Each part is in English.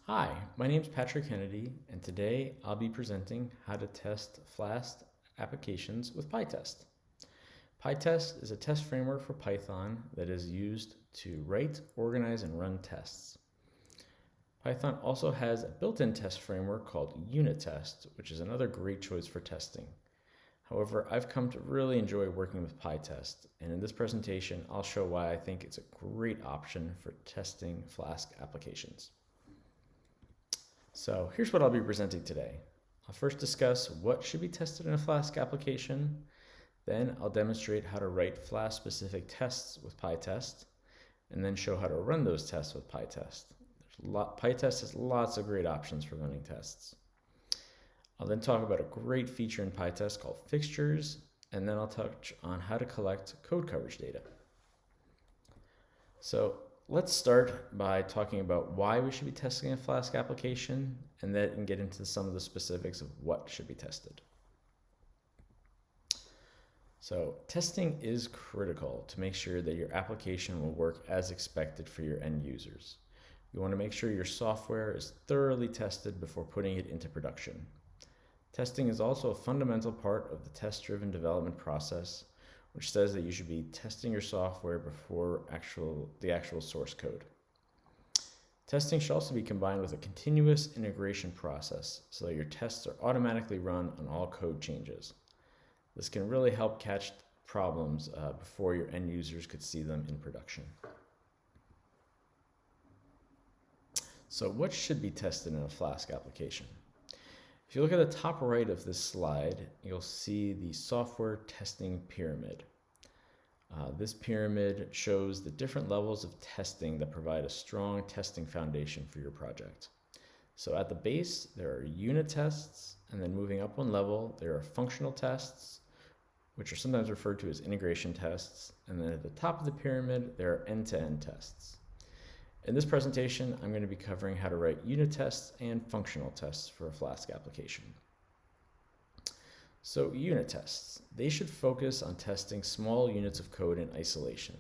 Hi, my name is Patrick Kennedy, and today I'll be presenting how to test Flask applications with pytest. Pytest is a test framework for Python that is used to write, organize, and run tests. Python also has a built-in test framework called unit test, which is another great choice for testing. However, I've come to really enjoy working with pytest, and in this presentation, I'll show why I think it's a great option for testing Flask applications. So here's what I'll be presenting today. I'll first discuss what should be tested in a Flask application. Then I'll demonstrate how to write Flask-specific tests with pytest, and then show how to run those tests with pytest. pytest has lots of great options for running tests. I'll then talk about a great feature in pytest called Fixtures, and then I'll touch on how to collect code coverage data. So let's start by talking about why we should be testing a Flask application, and then get into some of the specifics of what should be tested. So testing is critical to make sure that your application will work as expected for your end users. You want to make sure your software is thoroughly tested before putting it into production. Testing is also a fundamental part of the test-driven development process, which says that you should be testing your software before the actual source code. Testing should also be combined with a continuous integration process so that your tests are automatically run on all code changes. This can really help catch problems before your end users could see them in production. So what should be tested in a Flask application? If you look at the top right of this slide, you'll see the software testing pyramid. This pyramid shows the different levels of testing that provide a strong testing foundation for your project. So at the base, there are unit tests, and then moving up one level, there are functional tests, which are sometimes referred to as integration tests, and then at the top of the pyramid, there are end-to-end tests. In this presentation, I'm going to be covering how to write unit tests and functional tests for a Flask application. So unit tests, they should focus on testing small units of code in isolation.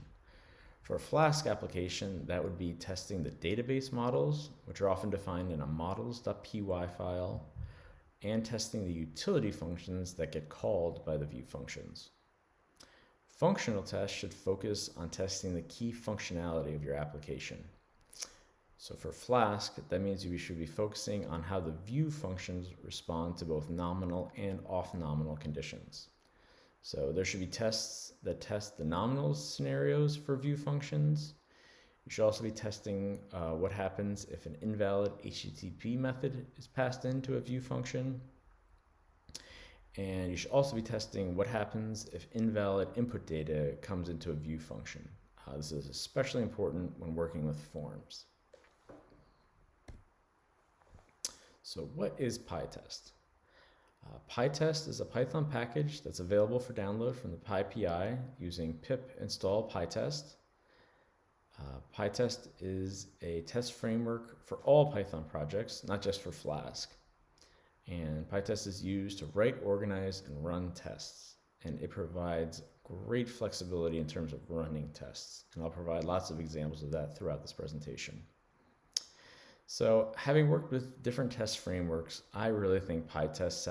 For a Flask application, that would be testing the database models, which are often defined in a models.py file, and testing the utility functions that get called by the view functions. Functional tests should focus on testing the key functionality of your application. So for Flask, that means we should be focusing on how the view functions respond to both nominal and off-nominal conditions. So there should be tests that test the nominal scenarios for view functions. You should also be testing what happens if an invalid HTTP method is passed into a view function. And you should also be testing what happens if invalid input data comes into a view function. This is especially important when working with forms. So what is pytest? pytest is a Python package that's available for download from the PyPI using pip install pytest. pytest is a test framework for all Python projects, not just for Flask. And pytest is used to write, organize, and run tests. And it provides great flexibility in terms of running tests. And I'll provide lots of examples of that throughout this presentation. So having worked with different test frameworks, I really think pytest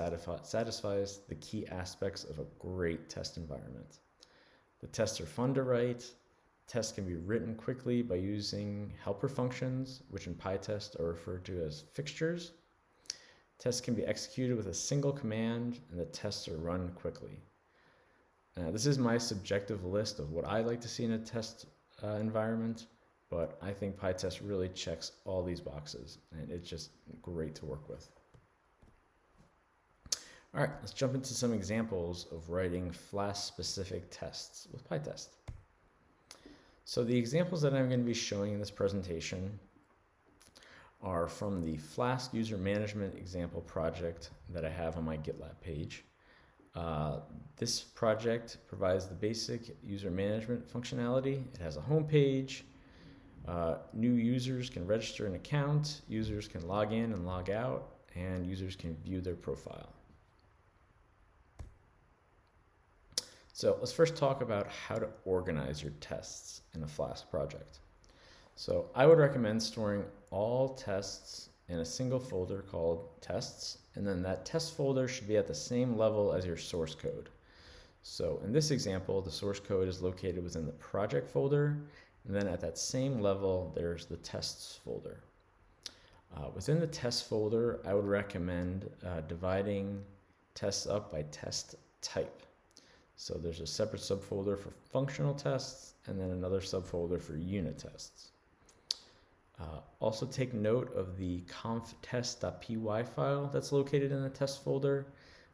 satisfies the key aspects of a great test environment. The tests are fun to write. Tests can be written quickly by using helper functions, which in pytest are referred to as fixtures. Tests can be executed with a single command, and the tests are run quickly. This is my subjective list of what I like to see in a test environment, but I think pytest really checks all these boxes, and it's just great to work with. All right, let's jump into some examples of writing Flask-specific tests with pytest. So the examples that I'm going to be showing in this presentation are from the Flask user management example project that I have on my GitLab page. This project provides the basic user management functionality. It has a home page. New users can register an account, users can log in and log out, and users can view their profile. So let's first talk about how to organize your tests in a Flask project. So I would recommend storing all tests in a single folder called tests, and then that test folder should be at the same level as your source code. So in this example, the source code is located within the project folder, and then at that same level, there's the tests folder. Within the test folder, I would recommend dividing tests up by test type. So there's a separate subfolder for functional tests, and then another subfolder for unit tests. Also take note of the conf-test.py file that's located in the test folder.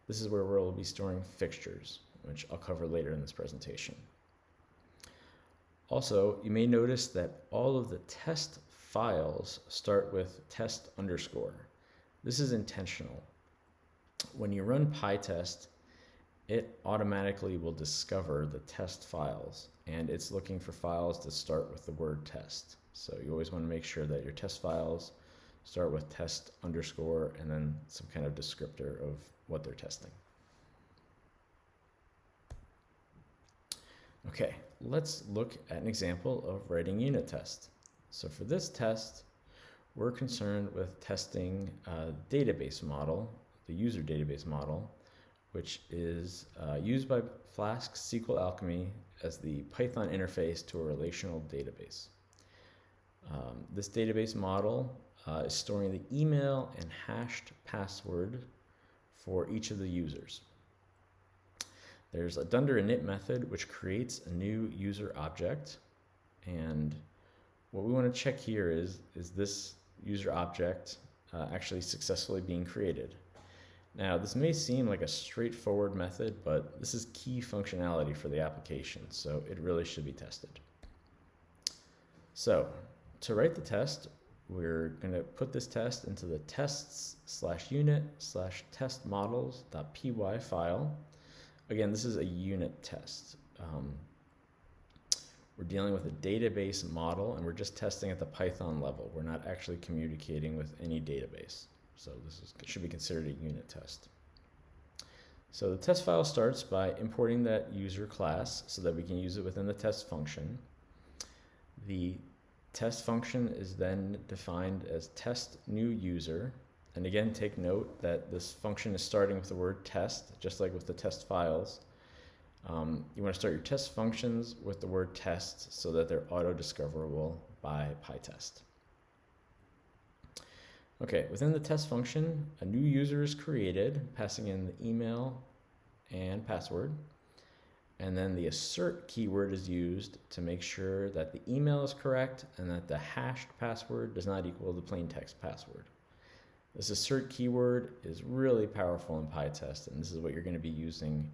This is where we'll be storing fixtures, which I'll cover later in this presentation. Also, you may notice that all of the test files start with test underscore. This is intentional. When you run pytest, it automatically will discover the test files, and it's looking for files that start with the word test. So you always want to make sure that your test files start with test underscore and then some kind of descriptor of what they're testing. Okay, let's look at an example of writing unit tests. So for this test, we're concerned with testing a database model, the user database model, which is used by Flask SQL Alchemy as the Python interface to a relational database. This database model is storing the email and hashed password for each of the users. There's a dunder init method which creates a new user object, and what we want to check here is this user object actually successfully being created. Now, this may seem like a straightforward method, but this is key functionality for the application, so it really should be tested. So, to write the test, we're going to put this test into the tests/unit/testmodels.py file. Again, this is a unit test. We're dealing with a database model, and we're just testing at the Python level. We're not actually communicating with any database. So this should be considered a unit test. So the test file starts by importing that user class so that we can use it within the test function. The test function is then defined as test new user. And again, take note that this function is starting with the word test, just like with the test files. You want to start your test functions with the word test so that they're auto-discoverable by pytest. Okay, within the test function, a new user is created, passing in the email and password. And then the assert keyword is used to make sure that the email is correct and that the hashed password does not equal the plain text password. This assert keyword is really powerful in pytest, and this is what you're going to be using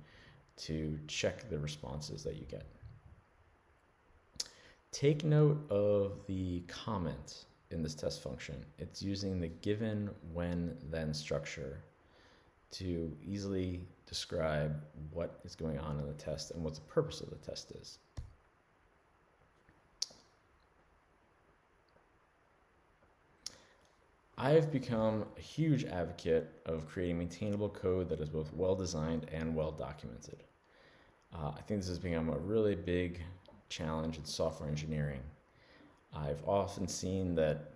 to check the responses that you get. Take note of the comment in this test function. It's using the given, when, then structure to easily describe what is going on in the test and what the purpose of the test is. I've become a huge advocate of creating maintainable code that is both well-designed and well-documented. I think this has become a really big challenge in software engineering. I've often seen that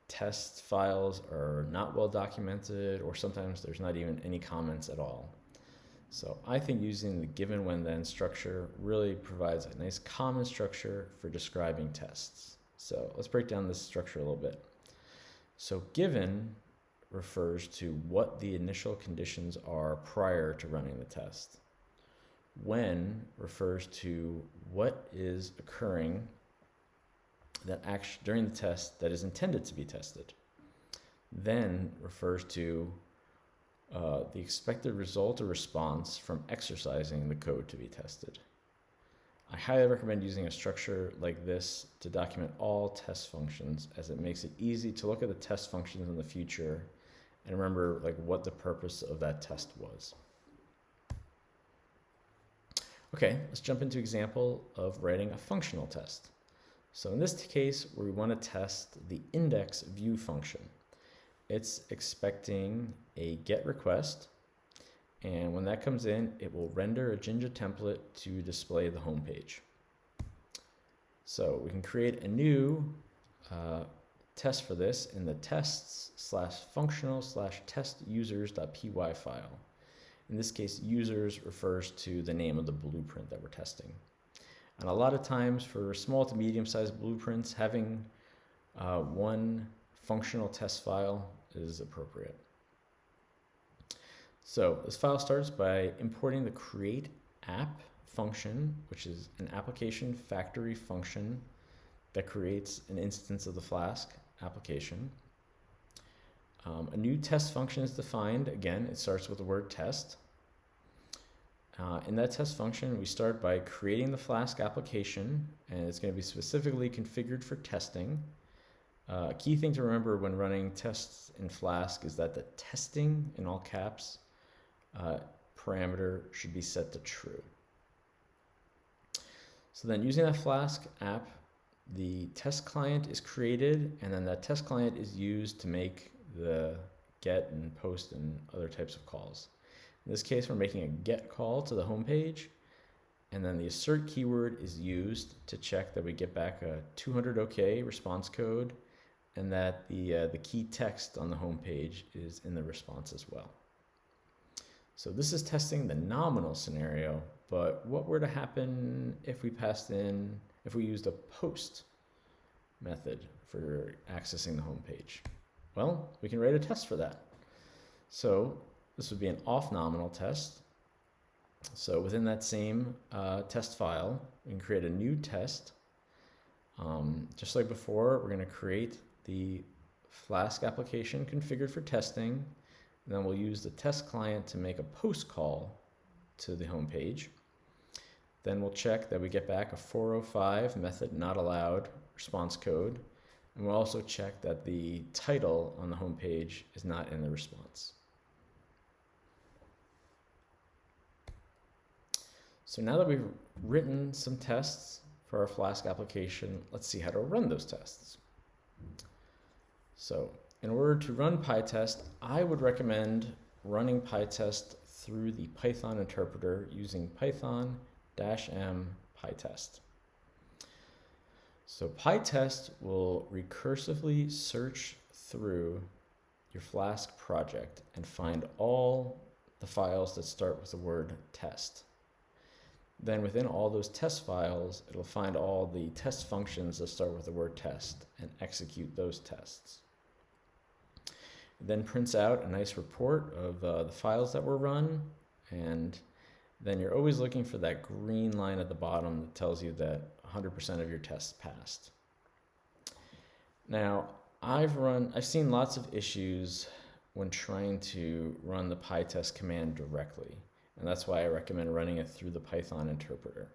test files are not well-documented, or sometimes there's not even any comments at all. So I think using the given, when, then structure really provides a nice common structure for describing tests. So let's break down this structure a little bit. So given refers to what the initial conditions are prior to running the test. When refers to what is occurring that during the test that is intended to be tested. Then refers to the expected result or response from exercising the code to be tested. I highly recommend using a structure like this to document all test functions, as it makes it easy to look at the test functions in the future and remember what the purpose of that test was. Okay, let's jump into an example of writing a functional test. So in this case, we want to test the index view function. It's expecting a GET request, and when that comes in, it will render a Jinja template to display the home page. So we can create a new test for this in the tests/functional/test-users.py file. In this case, users refers to the name of the blueprint that we're testing. And a lot of times for small to medium-sized blueprints, having one functional test file is appropriate. So this file starts by importing the create app function, which is an application factory function that creates an instance of the Flask application. A new test function is defined. Again, it starts with the word test. In that test function, we start by creating the Flask application, and it's going to be specifically configured for testing. A key thing to remember when running tests in Flask is that the testing, in all caps, parameter should be set to true. So then using that Flask app, the test client is created, and then that test client is used to make the get and post and other types of calls. In this case, we're making a get call to the home page, and then the assert keyword is used to check that we get back a 200 OK response code, and that the key text on the home page is in the response as well. So this is testing the nominal scenario, but what were to happen if we used a post method for accessing the home page? Well, we can write a test for that. So this would be an off-nominal test. So within that same test file, we can create a new test. Just like before, we're going to create the Flask application configured for testing, and then we'll use the test client to make a post call to the home page. Then we'll check that we get back a 405 method not allowed response code, and we'll also check that the title on the home page is not in the response. So now that we've written some tests for our Flask application, let's see how to run those tests. So in order to run pytest, I would recommend running pytest through the Python interpreter using python-m pytest. So pytest will recursively search through your Flask project and find all the files that start with the word test. Then within all those test files, it'll find all the test functions that start with the word test and execute those tests. It then prints out a nice report of the files that were run, and then you're always looking for that green line at the bottom that tells you that 100% of your tests passed. Now, I've seen lots of issues when trying to run the pytest command directly, and that's why I recommend running it through the Python interpreter.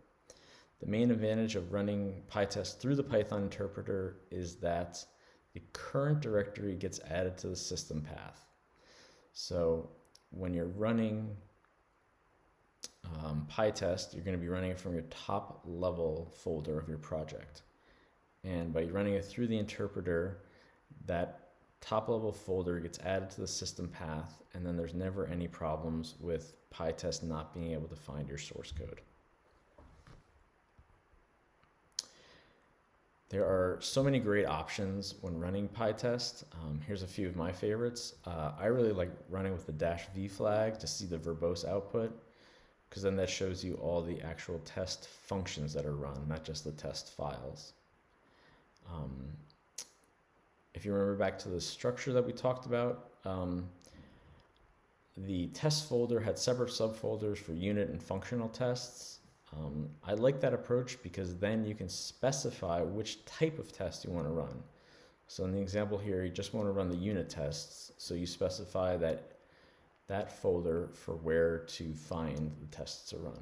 The main advantage of running pytest through the Python interpreter is that the current directory gets added to the system path. So when you're running pytest, you're going to be running it from your top level folder of your project. And by running it through the interpreter, that top level folder gets added to the system path, and then there's never any problems with pytest not being able to find your source code. There are so many great options when running pytest. Here's a few of my favorites. I really like running with the -v flag to see the verbose output, because then that shows you all the actual test functions that are run, not just the test files. If you remember back to the structure that we talked about, the test folder had separate subfolders for unit and functional tests. I like that approach because then you can specify which type of test you want to run. So in the example here, you just want to run the unit tests, so you specify that folder for where to find the tests to run.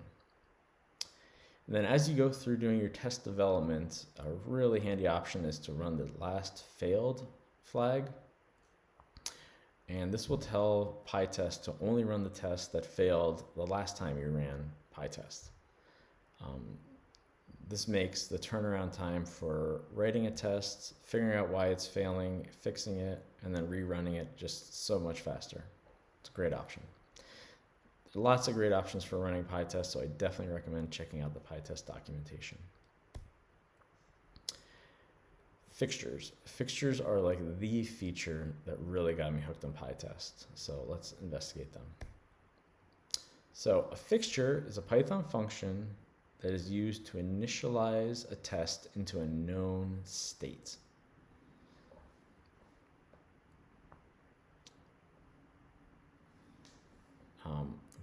And then as you go through doing your test development, a really handy option is to run the last failed flag. And this will tell pytest to only run the test that failed the last time you ran pytest. This makes the turnaround time for writing a test, figuring out why it's failing, fixing it, and then rerunning it just so much faster. It's a great option. Lots of great options for running pytest, so I definitely recommend checking out the pytest documentation. Fixtures. Fixtures are like the feature that really got me hooked on PyTest. So let's investigate them. So a fixture is a Python function that is used to initialize a test into a known state.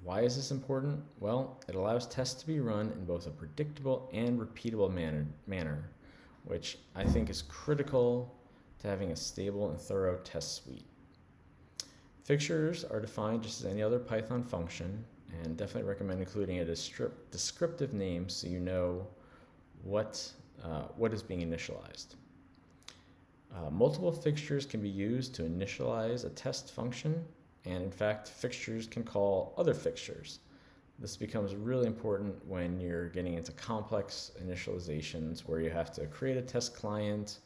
Why is this important? Well, it allows tests to be run in both a predictable and repeatable manner, which I think is critical to having a stable and thorough test suite. Fixtures are defined just as any other Python function, and definitely recommend including a descriptive name so you know what is being initialized. Multiple fixtures can be used to initialize a test function, and in fact, fixtures can call other fixtures. This becomes really important when you're getting into complex initializations where you have to create a test client,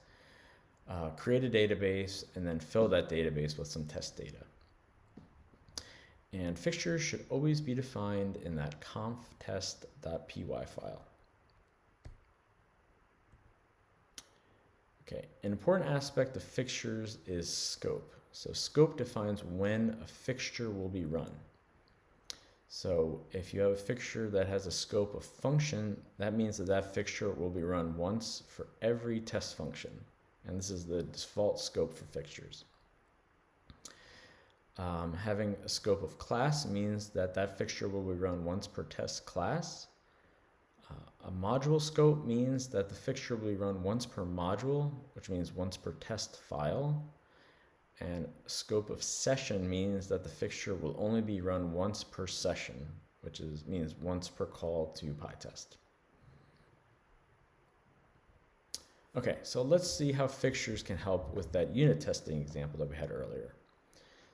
create a database, and then fill that database with some test data. And fixtures should always be defined in that coverage.py file. Okay, an important aspect of fixtures is scope. So scope defines when a fixture will be run. So if you have a fixture that has a scope of function, that means that that fixture will be run once for every test function. And this is the default scope for fixtures. Having a scope of class means that that fixture will be run once per test class. A module scope means that the fixture will be run once per module, which means once per test file. And scope of session means that the fixture will only be run once per session, which means once per call to PyTest. Okay, so let's see how fixtures can help with that unit testing example that we had earlier.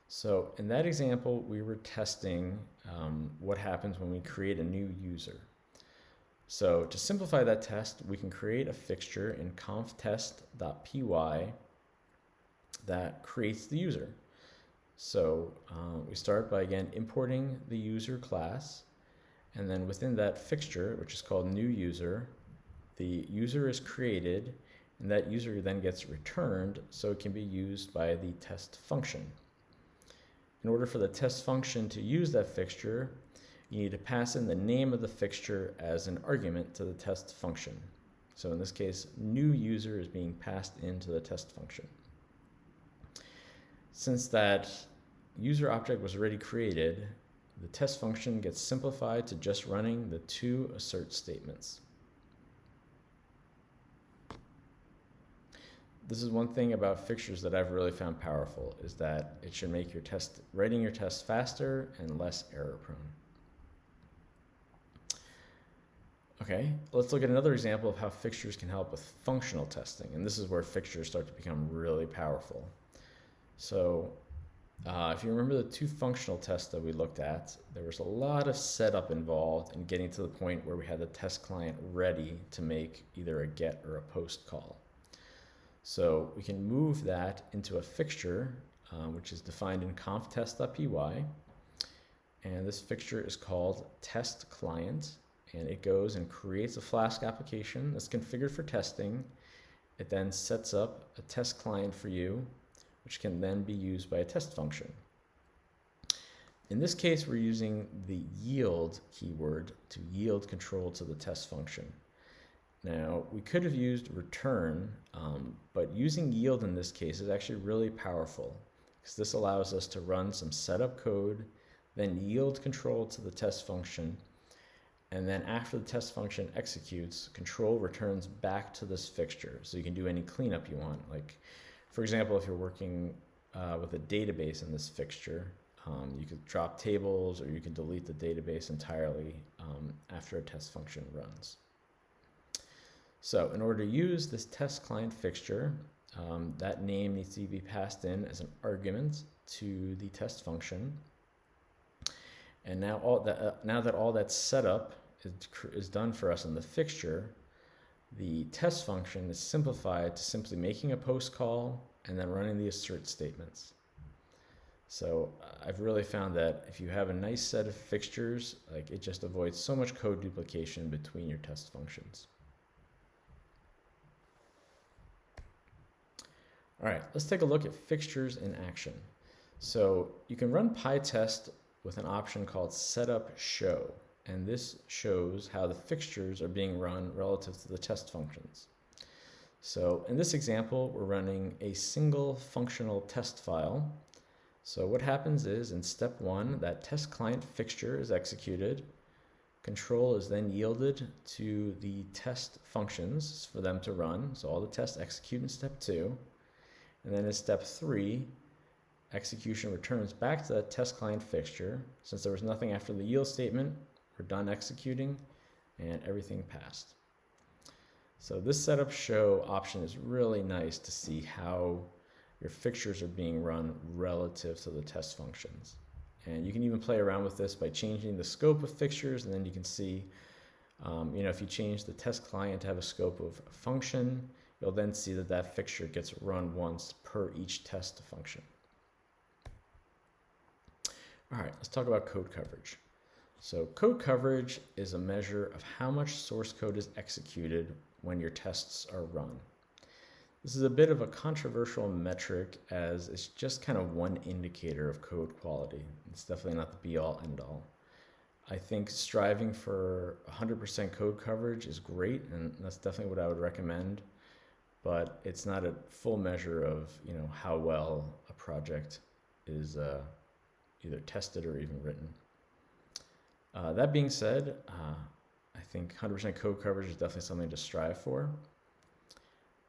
So in that example, we were testing what happens when we create a new user. So to simplify that test, we can create a fixture in coverage.py that creates the user. So we start by, again, importing the user class, and then within that fixture, which is called new user, the user is created, and that user then gets returned so it can be used by the test function. In order for the test function to use that fixture, you need to pass in the name of the fixture as an argument to the test function. So in this case, new user is being passed into the test function. Since that user object was already created, the test function gets simplified to just running the two assert statements. This is one thing about fixtures that I've really found powerful, is that it should make your writing your tests faster and less error prone. Okay, let's look at another example of how fixtures can help with functional testing, and this is where fixtures start to become really powerful. So if you remember the two functional tests that we looked at, there was a lot of setup involved in getting to the point where we had the test client ready to make either a get or a post call. So we can move that into a fixture, which is defined in coverage.py, and this fixture is called test client, and it goes and creates a Flask application that's configured for testing. It then sets up a test client for you, which can then be used by a test function. In this case, we're using the yield keyword to yield control to the test function. Now, we could have used return, but using yield in this case is actually really powerful, because this allows us to run some setup code, then yield control to the test function, and then after the test function executes, control returns back to this fixture, so you can do any cleanup you want. Like, for example, if you're working with a database in this fixture, you could drop tables, or you can delete the database entirely after a test function runs. So in order to use this test client fixture, that name needs to be passed in as an argument to the test function. And now that all that setup is done for us in the fixture, the test function is simplified to simply making a post call and then running the assert statements. So I've really found that if you have a nice set of fixtures, like, it just avoids so much code duplication between your test functions. All right, let's take a look at fixtures in action. So you can run pytest with an option called setup show, and this shows how the fixtures are being run relative to the test functions. So in this example, we're running a single functional test file. So what happens is in step 1, that test client fixture is executed. Control is then yielded to the test functions for them to run. So all the tests execute in step 2. And then in step 3, execution returns back to that test client fixture. Since there was nothing after the yield statement, we're done executing and everything passed. So this setup show option is really nice to see how your fixtures are being run relative to the test functions. And you can even play around with this by changing the scope of fixtures, and then you can see, if you change the test client to have a scope of function, you'll then see that that fixture gets run once per each test function. All right, let's talk about code coverage. So code coverage is a measure of how much source code is executed when your tests are run. This is a bit of a controversial metric as it's just kind of one indicator of code quality. It's definitely not the be-all, end-all. I think striving for 100% code coverage is great, and that's definitely what I would recommend, but it's not a full measure of how well a project is either tested or even written. That being said, I think 100% code coverage is definitely something to strive for.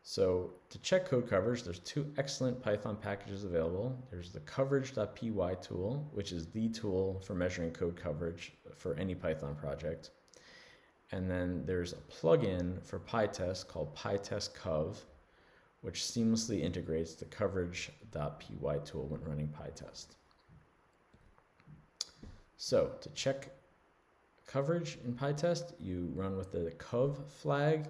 So to check code coverage, there's 2 excellent Python packages available. There's the coverage.py tool, which is the tool for measuring code coverage for any Python project. And then there's a plugin for pytest called pytest cov, which seamlessly integrates the coverage.py tool when running pytest. So to check coverage in pytest, you run with the cov flag,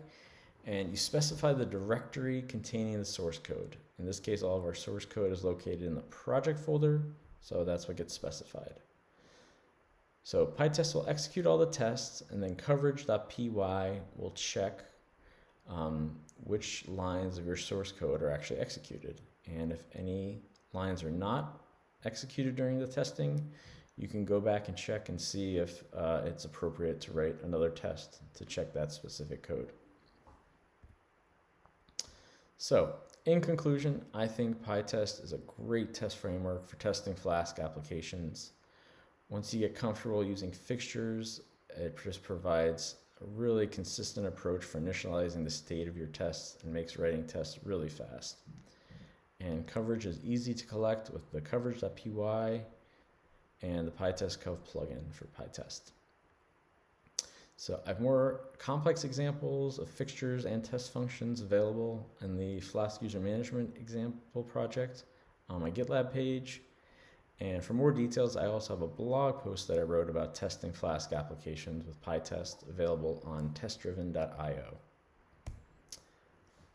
and you specify the directory containing the source code. In this case, all of our source code is located in the project folder, so that's what gets specified. So pytest will execute all the tests, and then coverage.py will check which lines of your source code are actually executed. And if any lines are not executed during the testing, you can go back and check and see if it's appropriate to write another test to check that specific code. So, in conclusion, I think pytest is a great test framework for testing Flask applications. Once you get comfortable using fixtures, it just provides a really consistent approach for initializing the state of your tests and makes writing tests really fast. And coverage is easy to collect with the coverage.py and the pytest cov plugin for pytest. So I have more complex examples of fixtures and test functions available in the Flask user management example project on my GitLab page. And for more details, I also have a blog post that I wrote about testing Flask applications with pytest available on testdriven.io.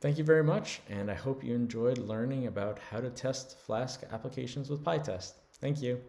Thank you very much, and I hope you enjoyed learning about how to test Flask applications with pytest. Thank you.